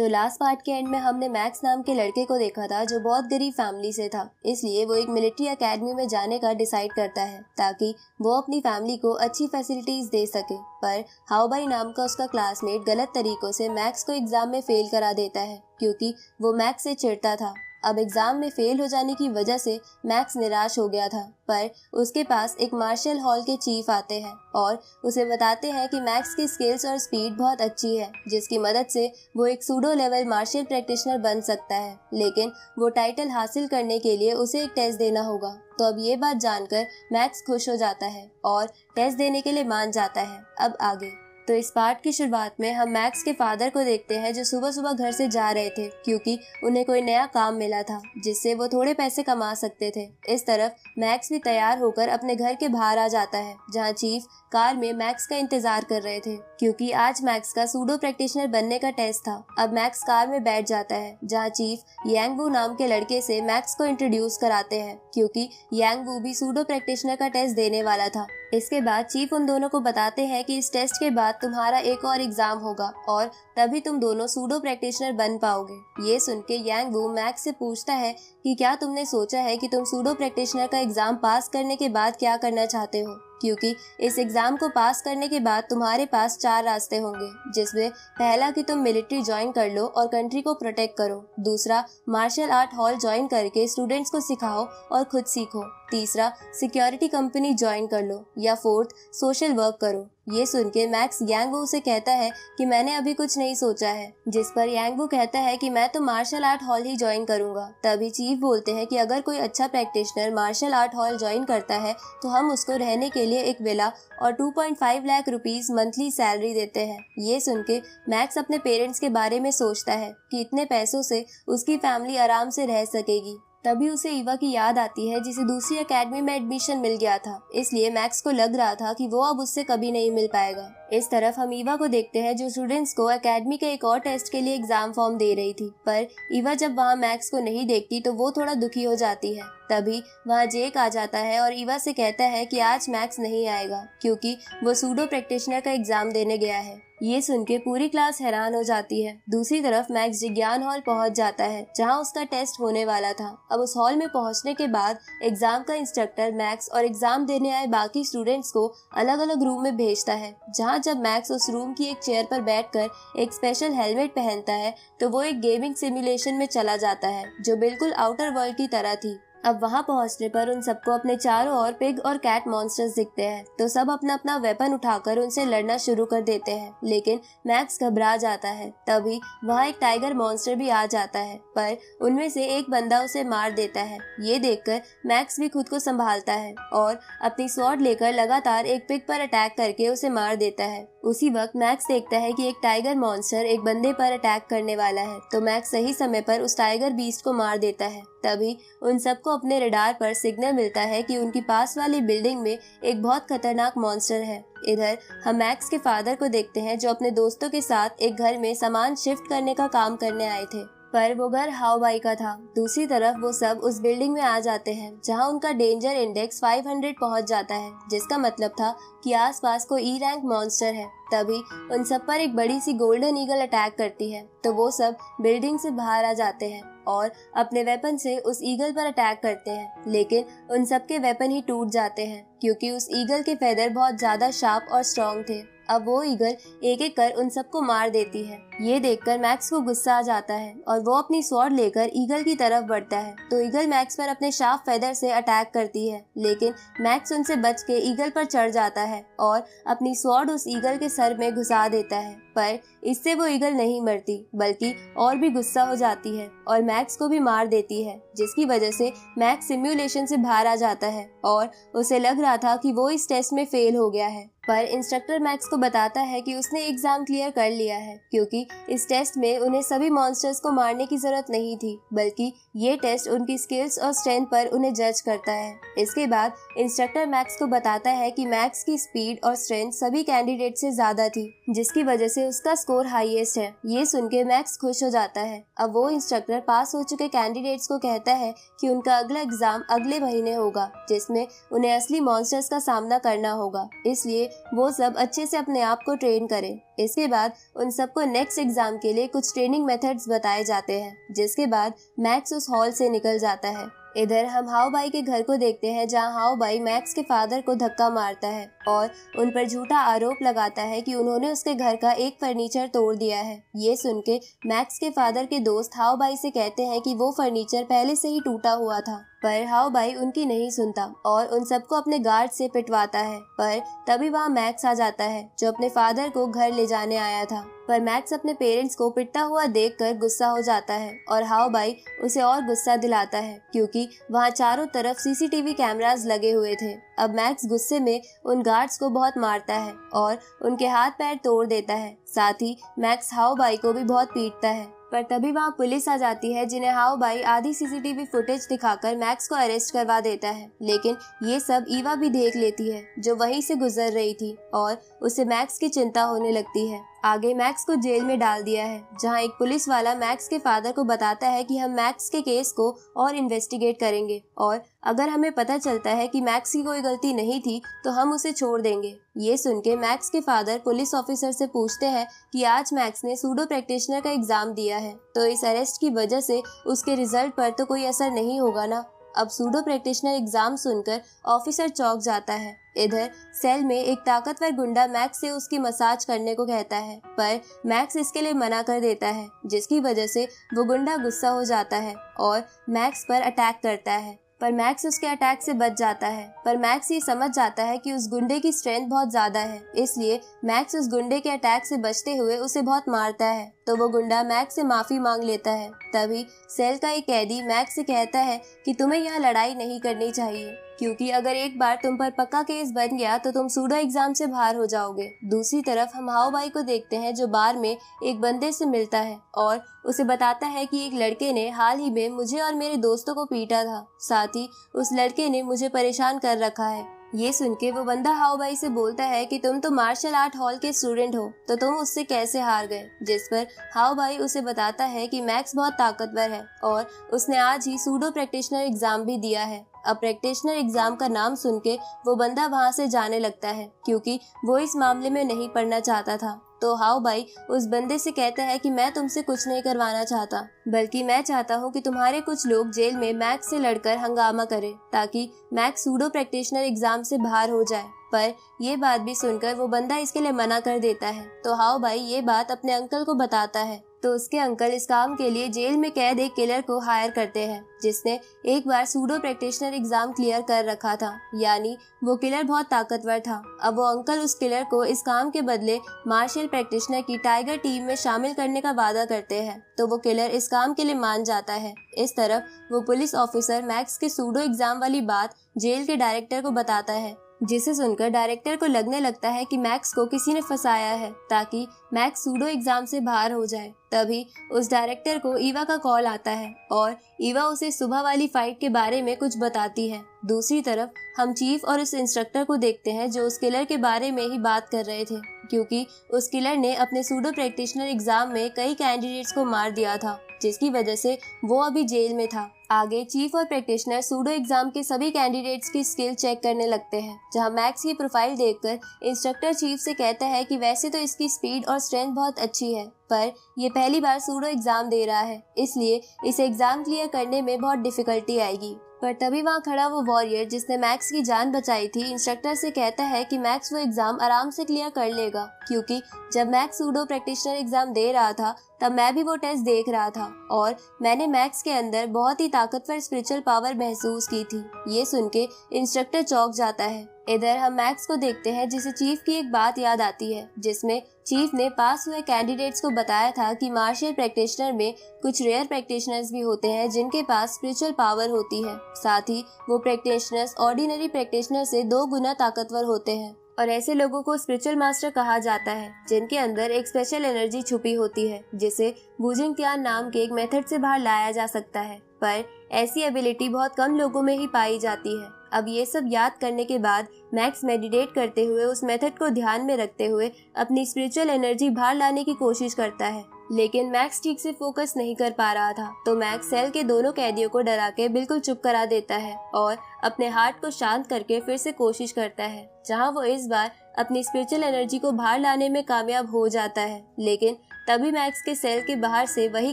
तो last part के and में हमने मैक्स नाम के लड़के को देखा था जो बहुत गरीब फैमिली से था, इसलिए वो एक मिलिट्री एकेडमी में जाने का डिसाइड करता है ताकि वो अपनी फैमिली को अच्छी फैसिलिटीज दे सके। पर हाओबाई नाम का उसका क्लासमेट गलत तरीकों से मैक्स को एग्जाम में फेल करा देता है क्योंकि वो मैक्स से चिढ़ता था। अब एग्जाम में फेल हो जाने की वजह से मैक्स निराश हो गया था, पर उसके पास एक मार्शल हॉल के चीफ आते हैं और उसे बताते हैं कि मैक्स की स्किल्स और स्पीड बहुत अच्छी है, जिसकी मदद से वो एक सूडो लेवल मार्शल प्रैक्टिशनर बन सकता है, लेकिन वो टाइटल हासिल करने के लिए उसे एक टेस्ट देना होगा। तो अब ये बात जानकर मैक्स खुश हो जाता है और टेस्ट देने के लिए मान जाता है। अब आगे तो इस पार्ट की शुरुआत में हम मैक्स के फादर को देखते हैं जो सुबह सुबह घर से जा रहे थे क्योंकि उन्हें कोई नया काम मिला था जिससे वो थोड़े पैसे कमा सकते थे। इस तरफ मैक्स भी तैयार होकर अपने घर के बाहर आ जाता है जहां चीफ कार में मैक्स का इंतजार कर रहे थे क्योंकि आज मैक्स का सूडो प्रैक्टिशनर बनने का टेस्ट था। अब मैक्स कार में बैठ जाता है जहां चीफ यांग वू नाम के लड़के से मैक्स को इंट्रोड्यूस कराते हैं क्योंकि यांग वू भी सूडो प्रैक्टिशनर का टेस्ट देने वाला था। इसके बाद चीफ उन दोनों को बताते हैं कि इस टेस्ट के बाद तुम्हारा एक और एग्जाम होगा और तभी तुम दोनों सूडो प्रैक्टिशनर बन पाओगे। ये सुन के यांग वू मैक्स से पूछता है कि क्या तुमने सोचा है कि तुम सूडो प्रैक्टिशनर का एग्जाम पास करने के बाद क्या करना चाहते हो, क्योंकि इस एग्जाम को पास करने के बाद तुम्हारे पास 4 रास्ते होंगे, जिसमें पहला कि तुम मिलिट्री ज्वाइन कर लो और कंट्री को प्रोटेक्ट करो, दूसरा मार्शल आर्ट हॉल ज्वाइन करके स्टूडेंट्स को सिखाओ और खुद सीखो, तीसरा सिक्योरिटी कंपनी ज्वाइन कर लो, या फोर्थ सोशल वर्क करो। ये सुन के मैक्स यांग वू से कहता है कि मैंने अभी कुछ नहीं सोचा है, जिस पर यांग वू कहता है कि मैं तो मार्शल आर्ट हॉल ही ज्वाइन करूंगा। तभी चीफ बोलते हैं कि अगर कोई अच्छा practitioner martial art hall join करता है तो हम उसको रहने के लिए एक विला और 2.5 लाख रुपीस मंथली सैलरी देते हैं। ये सुन के मैक्स अपने पेरेंट्स के बारे में सोचता है कि इतने पैसों से उसकी फैमिली आराम से रह सकेगी। तभी उसे ईवा की याद आती है जिसे दूसरी एकेडमी में एडमिशन मिल गया था, इसलिए मैक्स को लग रहा था कि वो अब उससे कभी नहीं मिल पाएगा। इस तरफ हम ईवा को देखते हैं जो स्टूडेंट्स को एकेडमी के एक और टेस्ट के लिए एग्जाम फॉर्म दे रही थी, पर ईवा जब वहाँ मैक्स को नहीं देखती तो वो थोड़ा दुखी हो जाती है। तभी वहाँ जेक आ जाता है और ईवा से कहता है कि आज मैक्स नहीं आएगा क्योंकि वो सूडो प्रैक्टिशनर का एग्जाम देने गया है। ये सुन के पूरी क्लास हैरान हो जाती है। दूसरी तरफ मैक्स जिज्ञान हॉल पहुंच जाता है जहां उसका टेस्ट होने वाला था। अब उस हॉल में पहुंचने के बाद एग्जाम का इंस्ट्रक्टर मैक्स और एग्जाम देने आए बाकी स्टूडेंट्स को अलग अलग रूम में भेजता है, जहां जब मैक्स उस रूम की एक चेयर पर बैठकर एक स्पेशल हेलमेट पहनता है तो वो एक गेमिंग सिमुलेशन में चला जाता है जो बिल्कुल आउटर वर्ल्ड की तरह थी। अब वहां पहुंचने पर उन सबको अपने चारों ओर पिग और कैट मॉन्स्टर्स दिखते हैं, तो सब अपना अपना वेपन उठाकर उनसे लड़ना शुरू कर देते हैं, लेकिन मैक्स घबरा जाता है। तभी वहां एक टाइगर मॉन्स्टर भी आ जाता है, पर उनमें से एक बंदा उसे मार देता है। ये देखकर मैक्स भी खुद को संभालता है और अपनी स्वॉर्ड लेकर लगातार एक पिग पर अटैक करके उसे मार देता है। उसी वक्त मैक्स देखता है कि एक टाइगर मॉन्स्टर एक बंदे पर अटैक करने वाला है, तो मैक्स सही समय पर उस टाइगर बीस्ट को मार देता है। तभी उन सबको अपने रडार पर सिग्नल मिलता है कि उनकी पास वाली बिल्डिंग में एक बहुत खतरनाक मॉन्स्टर है। इधर हम मैक्स के फादर को देखते हैं जो अपने दोस्तों के साथ एक घर में सामान शिफ्ट करने का काम करने आए थे, पर वो घर हाओबाई का था। दूसरी तरफ वो सब उस बिल्डिंग में आ जाते हैं जहां उनका डेंजर इंडेक्स 500 पहुंच जाता है, जिसका मतलब था कि आसपास कोई ई रैंक मॉन्स्टर है। तभी उन सब पर एक बड़ी सी गोल्डन ईगल अटैक करती है, तो वो सब बिल्डिंग से बाहर आ जाते हैं और अपने वेपन से उस ईगल पर अटैक करते हैं, लेकिन उन सब के वेपन ही टूट जाते हैं क्योंकि उस ईगल के फेदर बहुत ज्यादा शार्प और स्ट्रॉन्ग थे। अब वो ईगल एक एक कर उन सबको मार देती है। ये देखकर मैक्स को गुस्सा आ जाता है और वो अपनी स्वॉर्ड लेकर ईगल की तरफ बढ़ता है, तो ईगल मैक्स पर अपने शार्प फेदर से अटैक करती है, लेकिन मैक्स उनसे बच के ईगल पर चढ़ जाता है और अपनी स्वॉर्ड उस ईगल के सर में घुसा देता है। पर इससे वो ईगल नहीं मरती बल्कि और भी गुस्सा हो जाती है और मैक्स को भी मार देती है, जिसकी वजह से मैक्स सिमुलेशन से बाहर आ जाता है और उसे लग रहा था कि वो इस टेस्ट में फेल हो गया है। पर इंस्ट्रक्टर मैक्स को बताता है कि उसने एग्जाम क्लियर कर लिया है क्योंकि इस टेस्ट में उन्हें सभी मॉन्स्टर्स को मारने की जरूरत नहीं थी, बल्कि ये टेस्ट उनकी स्किल्स और स्ट्रेंथ पर उन्हें जज करता है। इसके बाद इंस्ट्रक्टर मैक्स को बताता है कि मैक्स की स्पीड और स्ट्रेंथ सभी कैंडिडेट से ज्यादा थी, जिसकी वजह से उसका स्कोर हाईएस्ट है। ये सुन के मैक्स खुश हो जाता है। अब वो इंस्ट्रक्टर पास हो चुके कैंडिडेट्स को कहता है कि उनका अगला एग्जाम अगले महीने होगा, जिसमें उन्हें असली मॉन्स्टर्स का सामना करना होगा, इसलिए वो सब अच्छे से अपने आप को ट्रेन करें। इसके बाद उन सबको नेक्स्ट एग्जाम के लिए कुछ ट्रेनिंग मेथड्स बताए जाते हैं, जिसके बाद मैक्स उस हॉल से निकल जाता है। इधर हम हाओ बाई के घर को देखते हैं, जहां हाओ बाई मैक्स के फादर को धक्का मारता है और उन पर झूठा आरोप लगाता है कि उन्होंने उसके घर का एक फर्नीचर तोड़ दिया है। ये सुन के मैक्स के फादर के दोस्त हाओ बाई से कहते हैं कि वो फर्नीचर पहले से ही टूटा हुआ था, पर हाओ बाई उनकी नहीं सुनता और उन सबको अपने गार्ड से पिटवाता है। पर तभी वहाँ मैक्स आ जाता है, जो अपने फादर को घर ले जाने आया था। पर मैक्स अपने पेरेंट्स को पिटता हुआ देखकर गुस्सा हो जाता है और हाओ बाई उसे और गुस्सा दिलाता है, क्योंकि वहाँ चारों तरफ सीसीटीवी कैमरास लगे हुए थे। अब मैक्स गुस्से में उन गार्ड्स को बहुत मारता है और उनके हाथ पैर तोड़ देता है। साथ ही मैक्स हाओ बाई को भी बहुत पीटता है। पर तभी वहाँ पुलिस आ जाती है, जिन्हें हाओ बाई आधी सीसीटीवी फुटेज दिखाकर मैक्स को अरेस्ट करवा देता है। लेकिन ये सब ईवा भी देख लेती है, जो वहीं से गुजर रही थी, और उसे मैक्स की चिंता होने लगती है। आगे मैक्स को जेल में डाल दिया है, जहां एक पुलिस वाला मैक्स के फादर को बताता है कि हम मैक्स के केस को और इन्वेस्टिगेट करेंगे और अगर हमें पता चलता है कि मैक्स की कोई गलती नहीं थी तो हम उसे छोड़ देंगे। ये सुन के मैक्स के फादर पुलिस ऑफिसर से पूछते हैं कि आज मैक्स ने सूडो प्रैक्टिशनर का एग्जाम दिया है, तो इस अरेस्ट की वजह से उसके रिजल्ट पर तो कोई असर नहीं होगा ना। अब सूडो प्रैक्टिशनर एग्जाम सुनकर ऑफिसर चौंक जाता है। इधर सेल में एक ताकतवर गुंडा मैक्स से उसकी मसाज करने को कहता है, पर मैक्स इसके लिए मना कर देता है, जिसकी वजह से वो गुंडा गुस्सा हो जाता है और मैक्स पर अटैक करता है। पर मैक्स उसके अटैक से बच जाता है। पर मैक्स ये समझ जाता है कि उस गुंडे की स्ट्रेंथ बहुत ज्यादा है, इसलिए मैक्स उस गुंडे के अटैक से बचते हुए उसे बहुत मारता है। तो वो गुंडा मैक्स से माफी मांग लेता है। तभी सेल का एक कैदी मैक्स से कहता है कि तुम्हें यहाँ लड़ाई नहीं करनी चाहिए, क्योंकि अगर एक बार तुम पर पक्का केस बन गया तो तुम सूडो एग्जाम से बाहर हो जाओगे। दूसरी तरफ हम हाओ बाई को देखते हैं, जो बार में एक बंदे से मिलता है और उसे बताता है कि एक लड़के ने हाल ही में मुझे और मेरे दोस्तों को पीटा था, साथ ही उस लड़के ने मुझे परेशान कर रखा है। ये सुन के वो बंदा हाओ बाई से बोलता है कि तुम तो मार्शल आर्ट हॉल के स्टूडेंट हो, तो तुम उससे कैसे हार गए। जिस पर हाओ बाई उसे बताता है कि मैक्स बहुत ताकतवर है और उसने आज ही सूडो प्रैक्टिशनर एग्जाम भी दिया है। अब प्रैक्टिशनर एग्जाम का नाम सुन के वो बंदा वहाँ से जाने लगता है, क्योंकि वो इस मामले में नहीं पढ़ना चाहता था। तो हाओ बाई उस बंदे से कहता है कि मैं तुमसे कुछ नहीं करवाना चाहता, बल्कि मैं चाहता हूँ कि तुम्हारे कुछ लोग जेल में मैक्स से लड़कर हंगामा करें, ताकि मैक्स सूडो प्रैक्टिशनर एग्जाम से बाहर हो जाए। पर ये बात भी सुनकर वो बंदा इसके लिए मना कर देता है। तो हाओ बाई ये बात अपने अंकल को बताता है, तो उसके अंकल इस काम के लिए जेल में कैद एक किलर को हायर करते हैं, जिसने एक बार सूडो प्रैक्टिशनर एग्जाम क्लियर कर रखा था, यानी वो किलर बहुत ताकतवर था। अब वो अंकल उस किलर को इस काम के बदले मार्शल प्रैक्टिशनर की टाइगर टीम में शामिल करने का वादा करते हैं, तो वो किलर इस काम के लिए मान जाता है। इस तरफ वो पुलिस ऑफिसर मैक्स के सूडो एग्जाम वाली बात जेल के डायरेक्टर को बताता है, जिसे सुनकर डायरेक्टर को लगने लगता है कि मैक्स को किसी ने फंसाया है, ताकि मैक्स सूडो एग्जाम से बाहर हो जाए। तभी उस डायरेक्टर को ईवा का कॉल आता है और ईवा उसे सुबह वाली फाइट के बारे में कुछ बताती है। दूसरी तरफ हम चीफ और उस इंस्ट्रक्टर को देखते हैं, जो उस किलर के बारे में ही बात कर रहे थे, क्योंकि उस किलर ने अपने सूडो प्रैक्टिशनर एग्जाम में कई कैंडिडेट्स को मार दिया था, जिसकी वजह से वो अभी जेल में था। आगे चीफ और प्रैक्टिशनर सूडो एग्जाम के सभी कैंडिडेट्स की स्किल चेक करने लगते हैं, जहां मैक्स की प्रोफाइल देखकर इंस्ट्रक्टर चीफ से कहता है कि वैसे तो इसकी स्पीड और स्ट्रेंथ बहुत अच्छी है, पर ये पहली बार सूडो एग्जाम दे रहा है, इसलिए इसे एग्जाम क्लियर करने में बहुत डिफिकल्टी आएगी। पर तभी वहाँ खड़ा वो वॉरियर जिसने मैक्स की जान बचाई थी, इंस्ट्रक्टर से कहता है कि मैक्स वो एग्जाम आराम से क्लियर कर लेगा, क्योंकि जब मैक्स सूडो प्रैक्टिशनर एग्जाम दे रहा था तब मैं भी वो टेस्ट देख रहा था और मैंने मैक्स के अंदर बहुत ही ताकतवर स्पिरिचुअल पावर महसूस की थी। ये सुन के इंस्ट्रक्टर चौंक जाता है। इधर हम मैक्स को देखते हैं, जिसे चीफ की एक बात याद आती है, जिसमें चीफ ने पास हुए कैंडिडेट्स को बताया था कि मार्शल प्रैक्टिशनर में कुछ रेयर प्रैक्टिशनर्स भी होते हैं जिनके पास स्पिरिचुअल पावर होती है। साथ ही वो प्रैक्टिशनर्स ऑर्डिनरी प्रैक्टिशनर से 2 गुना ताकतवर होते हैं और ऐसे लोगों को स्पिरिचुअल मास्टर कहा जाता है, जिनके अंदर एक स्पेशल एनर्जी छुपी होती है, जिसे वुजिंग त्यान नाम के एक मेथड से बाहर लाया जा सकता है। पर ऐसी एबिलिटी बहुत कम लोगों में ही पाई जाती है। अब ये सब याद करने के बाद मैक्स मेडिटेट करते हुए उस मेथड को ध्यान में रखते हुए अपनी स्पिरिचुअल एनर्जी बाहर लाने की कोशिश करता है। लेकिन मैक्स ठीक से फोकस नहीं कर पा रहा था, तो मैक्स सेल के दोनों कैदियों को डरा के बिल्कुल चुप करा देता है और अपने हार्ट को शांत करके फिर से कोशिश करता है, जहां वो इस बार अपनी स्पिरिचुअल एनर्जी को बाहर लाने में कामयाब हो जाता है। लेकिन तभी मैक्स के सेल के बाहर से वही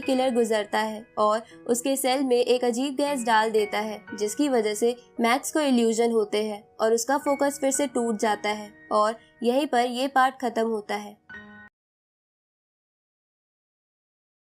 किलर गुजरता है और उसके सेल में एक अजीब गैस डाल देता है, जिसकी वजह से मैक्स को इल्यूजन होते हैं और उसका फोकस फिर से टूट जाता है और यहीं पर ये पार्ट खत्म होता है।